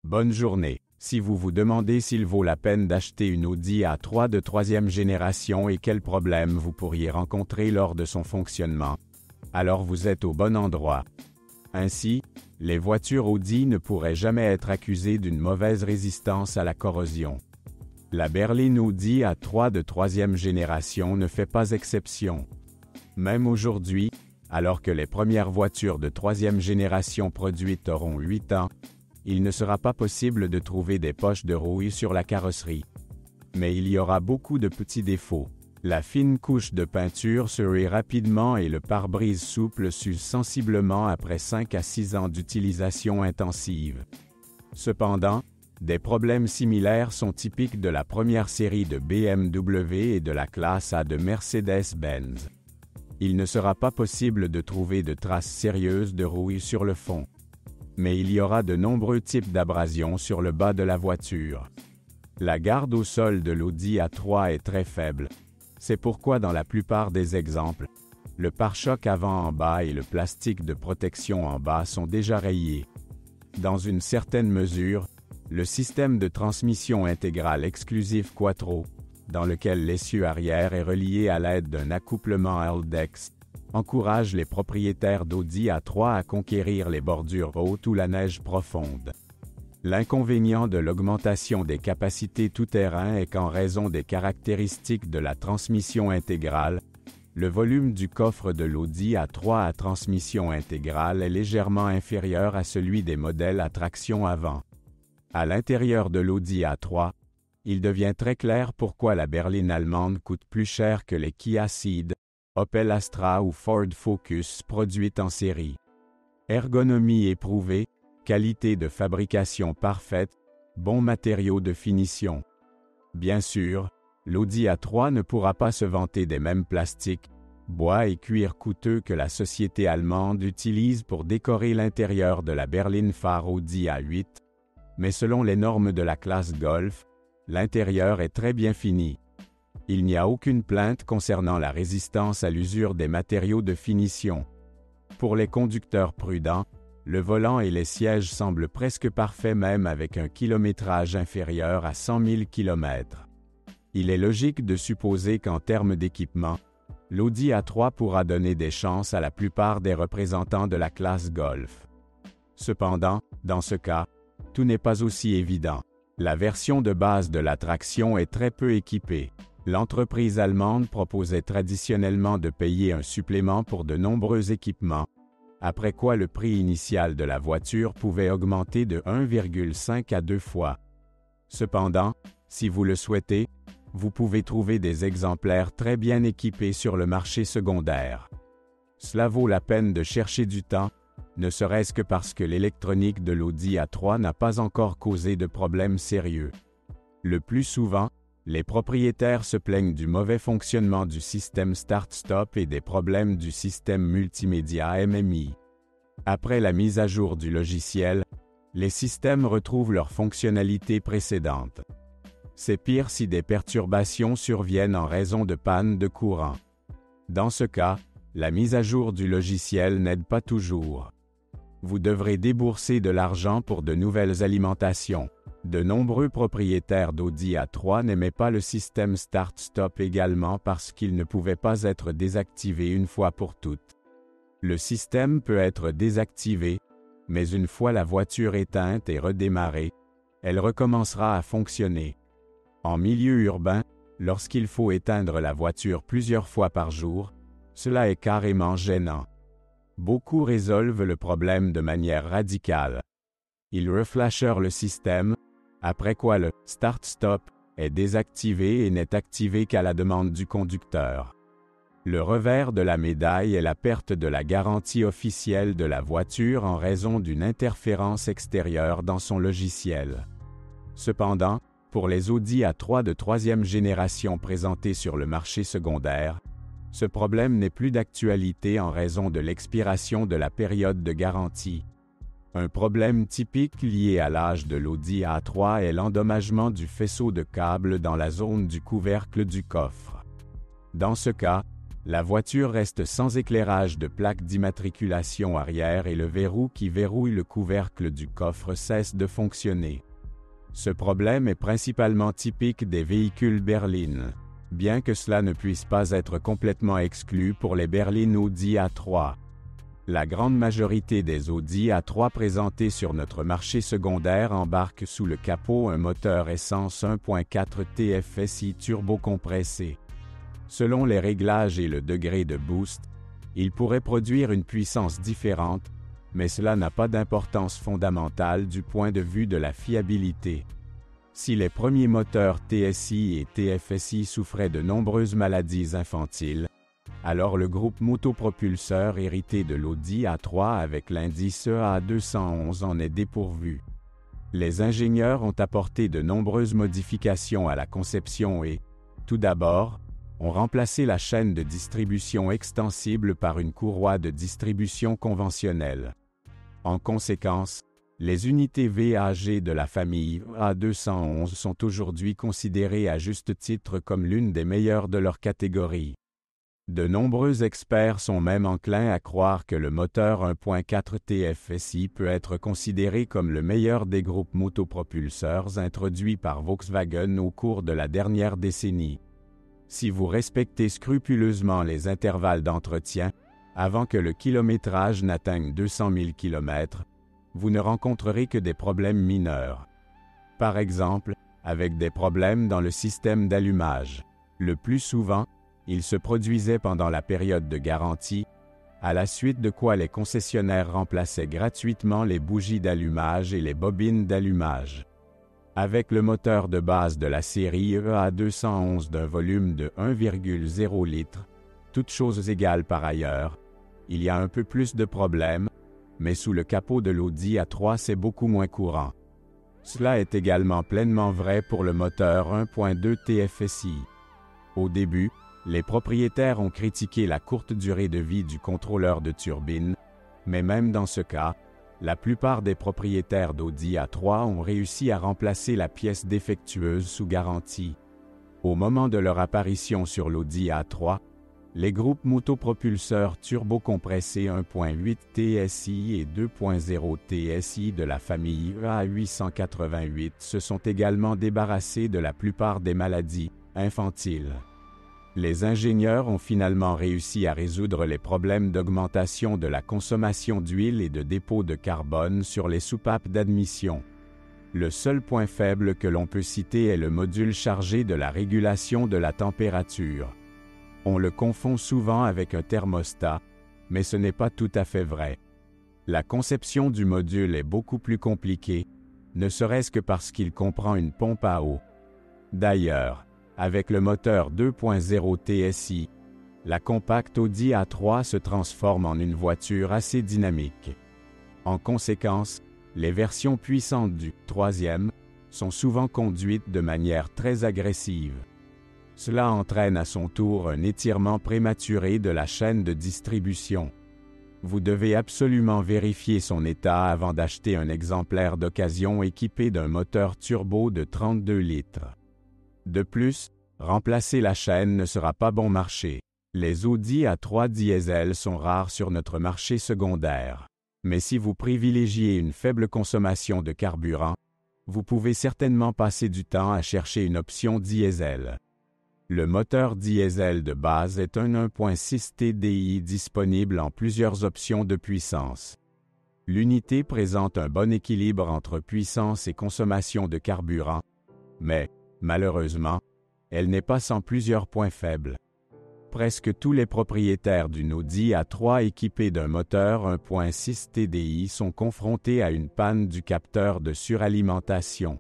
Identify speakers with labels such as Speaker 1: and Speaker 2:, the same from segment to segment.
Speaker 1: Bonne journée. Si vous vous demandez s'il vaut la peine d'acheter une Audi A3 de 3e génération et quels problèmes vous pourriez rencontrer lors de son fonctionnement, alors vous êtes au bon endroit. Ainsi, les voitures Audi ne pourraient jamais être accusées d'une mauvaise résistance à la corrosion. La berline Audi A3 de 3e génération ne fait pas exception. Même aujourd'hui, alors que les premières voitures de 3e génération produites auront 8 ans, il ne sera pas possible de trouver des poches de rouille sur la carrosserie. Mais il y aura beaucoup de petits défauts. La fine couche de peinture se rit rapidement et le pare-brise souple s'use sensiblement après 5 à 6 ans d'utilisation intensive. Cependant, des problèmes similaires sont typiques de la première série de BMW et de la classe A de Mercedes-Benz. Il ne sera pas possible de trouver de traces sérieuses de rouille sur le fond. Mais il y aura de nombreux types d'abrasions sur le bas de la voiture. La garde au sol de l'Audi A3 est très faible. C'est pourquoi dans la plupart des exemples, le pare-choc avant en bas et le plastique de protection en bas sont déjà rayés. Dans une certaine mesure, le système de transmission intégrale exclusif Quattro, dans lequel l'essieu arrière est relié à l'aide d'un accouplement Haldex, encourage les propriétaires d'Audi A3 à conquérir les bordures hautes ou la neige profonde. L'inconvénient de l'augmentation des capacités tout-terrain est qu'en raison des caractéristiques de la transmission intégrale, le volume du coffre de l'Audi A3 à transmission intégrale est légèrement inférieur à celui des modèles à traction avant. À l'intérieur de l'Audi A3, il devient très clair pourquoi la berline allemande coûte plus cher que les Kia Ceed, Opel Astra ou Ford Focus produites en série. Ergonomie éprouvée, qualité de fabrication parfaite, bons matériaux de finition. Bien sûr, l'Audi A3 ne pourra pas se vanter des mêmes plastiques, bois et cuir coûteux que la société allemande utilise pour décorer l'intérieur de la berline phare Audi A8, mais selon les normes de la classe Golf, l'intérieur est très bien fini. Il n'y a aucune plainte concernant la résistance à l'usure des matériaux de finition. Pour les conducteurs prudents, le volant et les sièges semblent presque parfaits même avec un kilométrage inférieur à 100 000 km. Il est logique de supposer qu'en termes d'équipement, l'Audi A3 pourra donner des chances à la plupart des représentants de la classe Golf. Cependant, dans ce cas, tout n'est pas aussi évident. La version de base de la traction est très peu équipée. L'entreprise allemande proposait traditionnellement de payer un supplément pour de nombreux équipements, après quoi le prix initial de la voiture pouvait augmenter de 1,5 à 2 fois. Cependant, si vous le souhaitez, vous pouvez trouver des exemplaires très bien équipés sur le marché secondaire. Cela vaut la peine de chercher du temps, ne serait-ce que parce que l'électronique de l'Audi A3 n'a pas encore causé de problèmes sérieux. Le plus souvent, les propriétaires se plaignent du mauvais fonctionnement du système Start-Stop et des problèmes du système multimédia MMI. Après la mise à jour du logiciel, les systèmes retrouvent leurs fonctionnalités précédentes. C'est pire si des perturbations surviennent en raison de pannes de courant. Dans ce cas, la mise à jour du logiciel n'aide pas toujours. Vous devrez débourser de l'argent pour de nouvelles alimentations. De nombreux propriétaires d'Audi A3 n'aimaient pas le système Start-Stop également parce qu'il ne pouvait pas être désactivé une fois pour toutes. Le système peut être désactivé, mais une fois la voiture éteinte et redémarrée, elle recommencera à fonctionner. En milieu urbain, lorsqu'il faut éteindre la voiture plusieurs fois par jour, cela est carrément gênant. Beaucoup résolvent le problème de manière radicale. Ils reflashèrent le système, après quoi le « Start-Stop » est désactivé et n'est activé qu'à la demande du conducteur. Le revers de la médaille est la perte de la garantie officielle de la voiture en raison d'une interférence extérieure dans son logiciel. Cependant, pour les Audi A3 de 3e génération présentés sur le marché secondaire, ce problème n'est plus d'actualité en raison de l'expiration de la période de garantie. Un problème typique lié à l'âge de l'Audi A3 est l'endommagement du faisceau de câble dans la zone du couvercle du coffre. Dans ce cas, La voiture reste sans éclairage de plaque d'immatriculation arrière et le verrou qui verrouille le couvercle du coffre cesse de fonctionner. Ce problème est principalement typique des véhicules berlines, bien que cela ne puisse pas être complètement exclu pour les berlines Audi A3. La grande majorité des Audi A3 présentés sur notre marché secondaire embarquent sous le capot un moteur essence 1.4 TFSI turbocompressé. Selon les réglages et le degré de boost, il pourrait produire une puissance différente, mais cela n'a pas d'importance fondamentale du point de vue de la fiabilité. Si les premiers moteurs TSI et TFSI souffraient de nombreuses maladies infantiles, alors le groupe motopropulseur hérité de l'Audi A3 avec l'indice EA211 en est dépourvu. Les ingénieurs ont apporté de nombreuses modifications à la conception et, tout d'abord, ont remplacé la chaîne de distribution extensible par une courroie de distribution conventionnelle. En conséquence, les unités VAG de la famille A211 sont aujourd'hui considérées à juste titre comme l'une des meilleures de leur catégorie. De nombreux experts sont même enclins à croire que le moteur 1.4 TFSI peut être considéré comme le meilleur des groupes motopropulseurs introduits par Volkswagen au cours de la dernière décennie. Si vous respectez scrupuleusement les intervalles d'entretien, avant que le kilométrage n'atteigne 200 000 km, vous ne rencontrerez que des problèmes mineurs. Par exemple, avec des problèmes dans le système d'allumage. Le plus souvent, ils se produisaient pendant la période de garantie, à la suite de quoi les concessionnaires remplaçaient gratuitement les bougies d'allumage et les bobines d'allumage. Avec le moteur de base de la série EA211 d'un volume de 1,0 litre, toutes choses égales par ailleurs, il y a un peu plus de problèmes, mais sous le capot de l'Audi A3 c'est beaucoup moins courant. Cela est également pleinement vrai pour le moteur 1.2 TFSI. Au début, les propriétaires ont critiqué la courte durée de vie du contrôleur de turbine, mais même dans ce cas, la plupart des propriétaires d'Audi A3 ont réussi à remplacer la pièce défectueuse sous garantie. Au moment de leur apparition sur l'Audi A3, les groupes motopropulseurs turbocompressés 1.8 TSI et 2.0 TSI de la famille EA888 se sont également débarrassés de la plupart des maladies infantiles. Les ingénieurs ont finalement réussi à résoudre les problèmes d'augmentation de la consommation d'huile et de dépôt de carbone sur les soupapes d'admission. Le seul point faible que l'on peut citer est le module chargé de la régulation de la température. On le confond souvent avec un thermostat, mais ce n'est pas tout à fait vrai. La conception du module est beaucoup plus compliquée, ne serait-ce que parce qu'il comprend une pompe à eau. D'ailleurs, avec le moteur 2.0 TSI, la compacte Audi A3 se transforme en une voiture assez dynamique. En conséquence, les versions puissantes du troisième sont souvent conduites de manière très agressive. Cela entraîne à son tour un étirement prématuré de la chaîne de distribution. Vous devez absolument vérifier son état avant d'acheter un exemplaire d'occasion équipé d'un moteur turbo de 32 litres. De plus, remplacer la chaîne ne sera pas bon marché. Les Audi A3 diesel sont rares sur notre marché secondaire. Mais si vous privilégiez une faible consommation de carburant, vous pouvez certainement passer du temps à chercher une option diesel. Le moteur diesel de base est un 1.6 TDI disponible en plusieurs options de puissance. L'unité présente un bon équilibre entre puissance et consommation de carburant, mais, malheureusement, elle n'est pas sans plusieurs points faibles. Presque tous les propriétaires d'une Audi A3 équipée d'un moteur 1.6 TDI sont confrontés à une panne du capteur de suralimentation.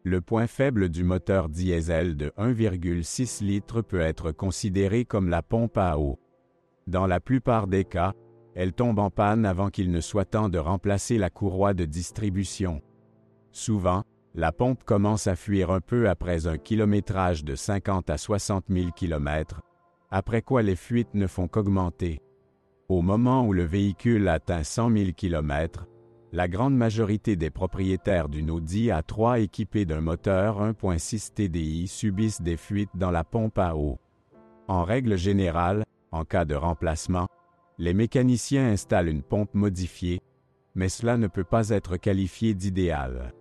Speaker 1: Le point faible du moteur diesel de 1,6 litres peut être considéré comme la pompe à eau. Dans la plupart des cas, elle tombe en panne avant qu'il ne soit temps de remplacer la courroie de distribution. Souvent, la pompe commence à fuir un peu après un kilométrage de 50 à 60 000 km, après quoi les fuites ne font qu'augmenter. Au moment où le véhicule atteint 100 000 km, la grande majorité des propriétaires d'une Audi A3 équipée d'un moteur 1.6 TDI subissent des fuites dans la pompe à eau. En règle générale, En cas de remplacement, les mécaniciens installent une pompe modifiée, mais cela ne peut pas être qualifié d'idéal.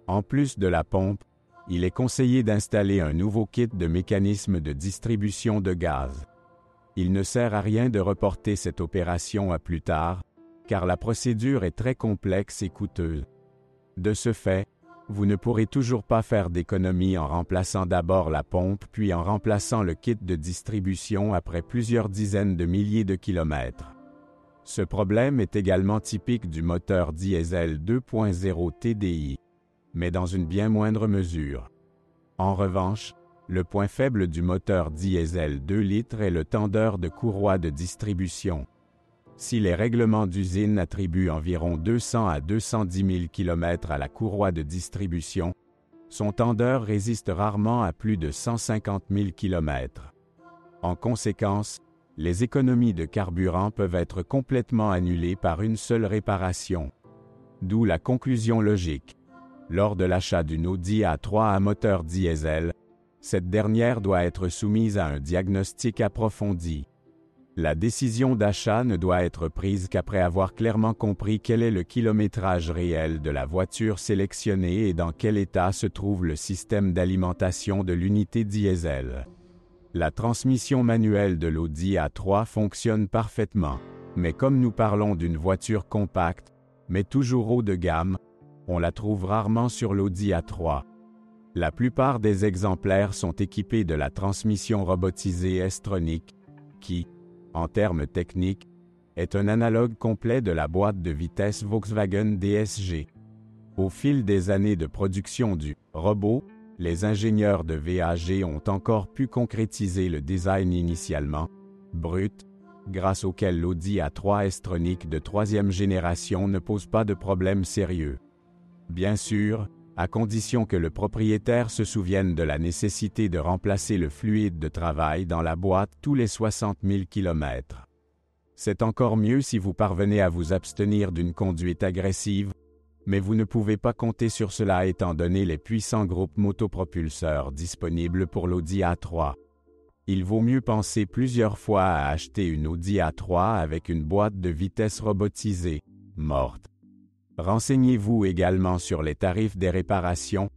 Speaker 1: En plus de la pompe, il est conseillé d'installer un nouveau kit de mécanisme de distribution de gaz. Il ne sert à rien de reporter cette opération à plus tard, car la procédure est très complexe et coûteuse. De ce fait, vous ne pourrez toujours pas faire d'économie en remplaçant d'abord la pompe puis en remplaçant le kit de distribution après plusieurs dizaines de milliers de kilomètres. Ce problème est également typique du moteur diesel 2.0 TDI, mais dans une bien moindre mesure. En revanche, le point faible du moteur diesel 2 litres est le tendeur de courroie de distribution. Si les règlements d'usine attribuent environ 200 à 210 000 km à la courroie de distribution, son tendeur résiste rarement à plus de 150 000 km. En conséquence, les économies de carburant peuvent être complètement annulées par une seule réparation. D'où la conclusion logique. Lors de l'achat d'une Audi A3 à moteur diesel, cette dernière doit être soumise à un diagnostic approfondi. La décision d'achat ne doit être prise qu'après avoir clairement compris quel est le kilométrage réel de la voiture sélectionnée et dans quel état se trouve le système d'alimentation de l'unité diesel. La transmission manuelle de l'Audi A3 fonctionne parfaitement, mais comme nous parlons d'une voiture compacte, mais toujours haut de gamme, on la trouve rarement sur l'Audi A3. La plupart des exemplaires sont équipés de la transmission robotisée S-Tronic, qui, en termes techniques, est un analogue complet de la boîte de vitesse Volkswagen DSG. Au fil des années de production du robot, les ingénieurs de VAG ont encore pu concrétiser le design initialement brut, grâce auquel l'Audi A3 S-Tronic de troisième génération ne pose pas de problème sérieux. Bien sûr, à condition que le propriétaire se souvienne de la nécessité de remplacer le fluide de travail dans la boîte tous les 60 000 km. C'est encore mieux si vous parvenez à vous abstenir d'une conduite agressive, mais vous ne pouvez pas compter sur cela étant donné les puissants groupes motopropulseurs disponibles pour l'Audi A3. Il vaut mieux penser plusieurs fois à acheter une Audi A3 avec une boîte de vitesse robotisée, morte. Renseignez-vous également sur les tarifs des réparations,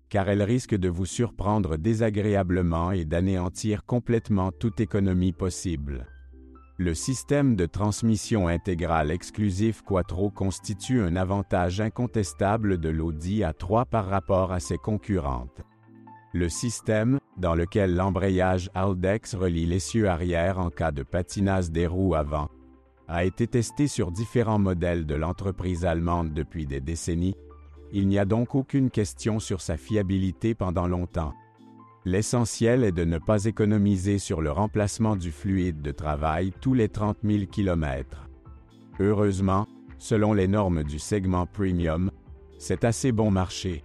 Speaker 1: car elles risquent de vous surprendre désagréablement et d'anéantir complètement toute économie possible. Le système de transmission intégrale exclusif Quattro constitue un avantage incontestable de l'Audi A3 par rapport à ses concurrentes. Le système, dans lequel l'embrayage Haldex relie l'essieu arrière en cas de patinage des roues avant, a été testé sur différents modèles de l'entreprise allemande depuis des décennies. Il n'y a donc aucune question sur sa fiabilité pendant longtemps. L'essentiel est de ne pas économiser sur le remplacement du fluide de travail tous les 30 000 km. Heureusement, selon les normes du segment premium, c'est assez bon marché.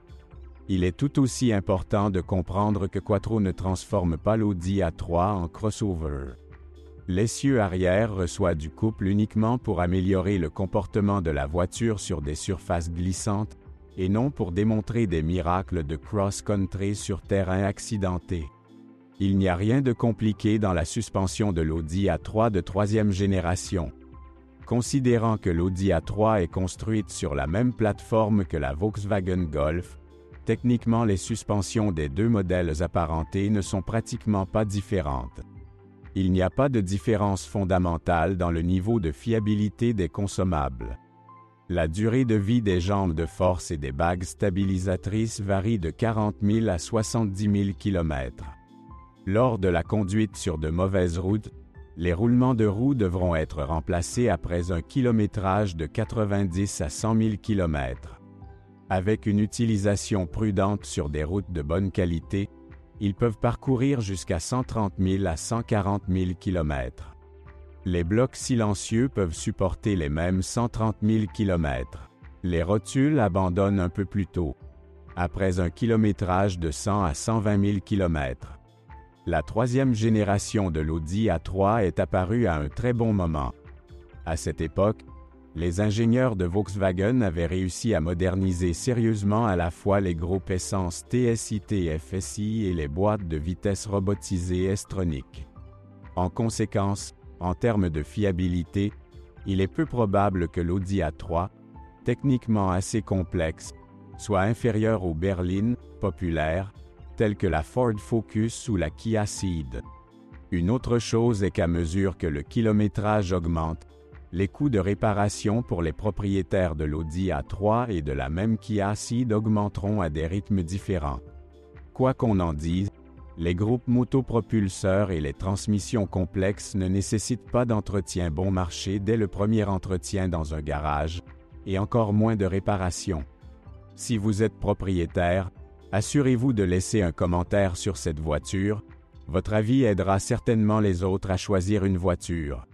Speaker 1: Il est tout aussi important de comprendre que Quattro ne transforme pas l'Audi A3 en crossover. L'essieu arrière reçoit du couple uniquement pour améliorer le comportement de la voiture sur des surfaces glissantes, et non pour démontrer des miracles de cross-country sur terrain accidenté. Il n'y a rien de compliqué dans la suspension de l'Audi A3 de troisième génération. Considérant que l'Audi A3 est construite sur la même plateforme que la Volkswagen Golf, techniquement les suspensions des deux modèles apparentés ne sont pratiquement pas différentes. Il n'y a pas de différence fondamentale dans le niveau de fiabilité des consommables. La durée de vie des jambes de force et des bagues stabilisatrices varie de 40 000 à 70 000 km. Lors de la conduite sur de mauvaises routes, les roulements de roues devront être remplacés après un kilométrage de 90 à 100 000 km. Avec une utilisation prudente sur des routes de bonne qualité, ils peuvent parcourir jusqu'à 130 000 à 140 000 km. Les blocs silencieux peuvent supporter les mêmes 130 000 km. Les rotules abandonnent un peu plus tôt, après un kilométrage de 100 à 120 000 km. La troisième génération de l'Audi A3 est apparue à un très bon moment. À cette époque, les ingénieurs de Volkswagen avaient réussi à moderniser sérieusement à la fois les groupes essence TSI-TFSI et les boîtes de vitesse robotisées S-Tronic. En conséquence, En termes de fiabilité, il est peu probable que l'Audi A3, techniquement assez complexe, soit inférieur aux berlines populaires, telles que la Ford Focus ou la Kia Ceed. Une autre chose est qu'à mesure que le kilométrage augmente, les coûts de réparation pour les propriétaires de l'Audi A3 et de la même Kia Ceed augmenteront à des rythmes différents. Quoi qu'on en dise, les groupes motopropulseurs et les transmissions complexes ne nécessitent pas d'entretien bon marché dès le premier entretien dans un garage, et encore moins de réparation. Si vous êtes propriétaire, assurez-vous de laisser un commentaire sur cette voiture. Votre avis aidera certainement les autres à choisir une voiture.